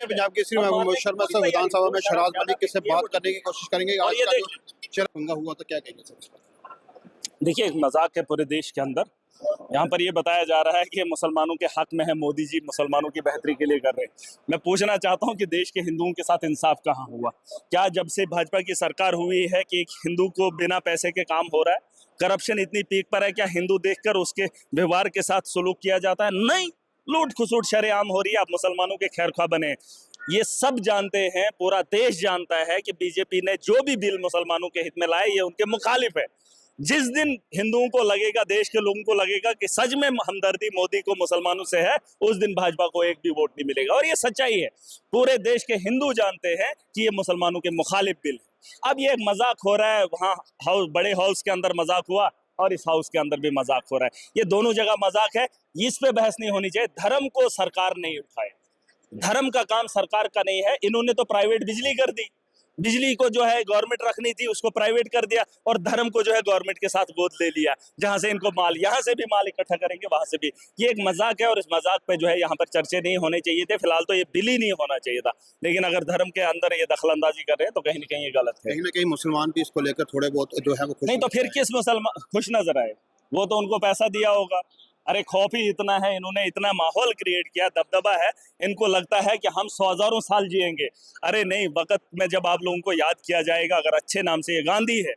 पंजाब केसरी में मोहित शर्मा से विधानसभा में शहराज मलिक से बात करने की कोशिश करेंगे। आज का जो चरंगा हुआ तो क्या कहेंगे सर इस पर? देखिए, एक मजाक है पूरे देश के अंदर। यहाँ पर ये बताया जा रहा है कि मुसलमानों के हक में है, मोदी जी मुसलमानों की बेहतरी के लिए कर रहे हैं। मैं पूछना चाहता हूँ कि देश के हिंदुओं के साथ इंसाफ कहाँ हुआ? क्या जब से भाजपा की सरकार हुई है कि एक हिंदू को बिना पैसे के काम हो रहा है? करप्शन इतनी पीक पर है, क्या हिंदू देखकर उसके व्यवहार के साथ सलूक किया जाता है? नहीं, लूट खसुट शरेआम हो रही है। आप मुसलमानों के खैरख्वाह बने। ये सब जानते हैं, पूरा देश जानता है कि बीजेपी ने जो भी बिल मुसलमानों के हित में लाए, ये उनके मुखालिफ है। जिस दिन हिंदुओं को लगेगा, देश के लोगों को लगेगा कि सच में हमदर्दी मोदी को मुसलमानों से है, उस दिन भाजपा को एक भी वोट नहीं मिलेगा। और ये सच्चाई है, पूरे देश के हिंदू जानते हैं कि ये मुसलमानों के मुखालिफ बिल है। अब ये एक मजाक हो रहा है, वहां हाउस, बड़े हाउस के अंदर मजाक हुआ और इस हाउस के अंदर भी मजाक हो रहा है। ये दोनों जगह मजाक है, इस पे बहस नहीं होनी चाहिए। धर्म को सरकार नहीं उठाए, धर्म का काम सरकार का नहीं है। इन्होंने तो प्राइवेट बिजली कर दी, बिजली को जो है गवर्नमेंट रखनी थी उसको प्राइवेट कर दिया, और धर्म को जो है गवर्नमेंट के साथ गोद ले लिया। जहां से इनको माल, यहां से भी माल इकट्ठा करेंगे, वहां से भी। ये एक मजाक है और इस मजाक पे जो है यहाँ पर चर्चे नहीं होने चाहिए थे। फिलहाल तो ये बिल ही नहीं होना चाहिए था, लेकिन अगर धर्म के अंदर ये दखलंदाजी कर रहे हैं तो कहीं ना कहीं ये गलत है। कहीं ना कहीं मुसलमान भी इसको लेकर थोड़े बहुत जो है वो नहीं तो फिर किस मुसलमान खुश नजर आए? वो तो उनको पैसा दिया होगा। अरे खौफ ही इतना है, इन्होंने इतना माहौल क्रिएट किया, दबदबा है, इनको लगता है कि हम 100,000 साल जिएंगे। अरे नहीं, वक्त में जब आप लोगों को याद किया जाएगा, अगर अच्छे नाम से, ये गांधी है।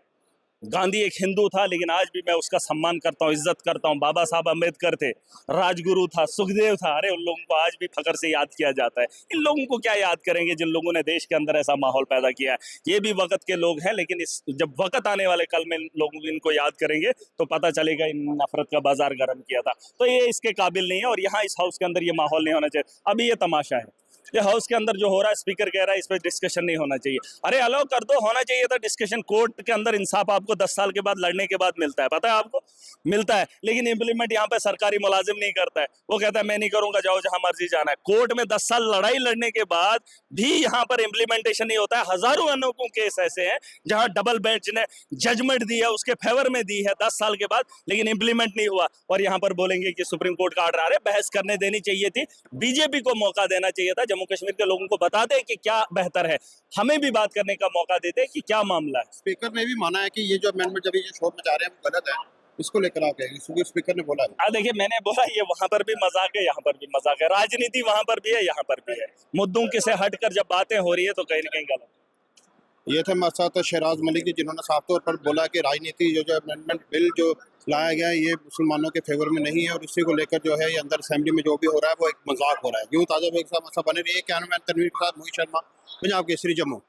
गांधी एक हिंदू था, लेकिन आज भी मैं उसका सम्मान करता हूँ, इज्जत करता हूँ। बाबा साहब अम्बेडकर थे, राजगुरु था, सुखदेव था। अरे उन लोगों को आज भी फख्र से याद किया जाता है। इन लोगों को क्या याद करेंगे जिन लोगों ने देश के अंदर ऐसा माहौल पैदा किया है? ये भी वक्त के लोग हैं, लेकिन इस जब वक्त आने वाले कल में लोग इनको याद करेंगे तो पता चलेगा इन नफरत का बाजार गर्म किया था। तो ये इसके काबिल नहीं है, और यहाँ इस हाउस के अंदर ये माहौल नहीं होना चाहिए। अभी ये तमाशा है, ये हाउस के अंदर जो हो रहा है, स्पीकर कह रहा है इस पर डिस्कशन नहीं होना चाहिए। अरे अलाउ कर दो, होना चाहिए था डिस्कशन। कोर्ट के अंदर इंसाफ आपको 10 साल के बाद, लड़ने के बाद मिलता है, पता है आपको, मिलता है। लेकिन इंप्लीमेंट यहाँ पे सरकारी मुलाजिम नहीं करता है। वो कहता है मैं नहीं करूंगा, जाओ जहां मर्जी जाना है। कोर्ट में 10 साल लड़ाई लड़ने के बाद भी यहाँ पर इंप्लीमेंटेशन नहीं होता है। हजारों अनोखों केस ऐसे हैं जहां डबल बेंच ने जजमेंट दी है, उसके फेवर में दी है 10 साल के बाद, लेकिन इंप्लीमेंट नहीं हुआ। और यहाँ पर बोलेंगे कि सुप्रीम कोर्ट का ऑर्डर आ रहा है। बहस करने देनी चाहिए थी, बीजेपी को मौका देना चाहिए था। जम्मू कश्मीर के लोगों को बता दे कि क्या बेहतर है, हमें भी बात करने का मौका देते कि क्या मामला है। स्पीकर ने भी माना है कि ये जो अमेंडमेंट जब ये शोर मचा रहे हैं वो गलत है, इसको लेकर आप कहेंगे? क्योंकि स्पीकर ने बोला है। देखिए, मैंने बोला ये वहां पर भी मजाक है, यहाँ पर भी मजाक है। राजनीति वहां पर भी है, यहाँ पर भी है। मुद्दों के से हटकर जब बातें हो रही है तो कहीं ना कहीं गलत। ये थे हमारे साथ शहराज मलिक जी, जिन्होंने साफ तौर पर बोला कि राजनीति जो अमेंडमेंट बिल जो लाया गया है ये मुसलमानों के फेवर में नहीं है, और इसी को लेकर जो है ये अंदर असेंबली में जो भी हो रहा है वो एक मजाक हो रहा है। यूँ ताज़ा बने रही है। कैमरामैन तनवीर के साथ मोहित शर्मा, पंजाब केसरी, जम्मू।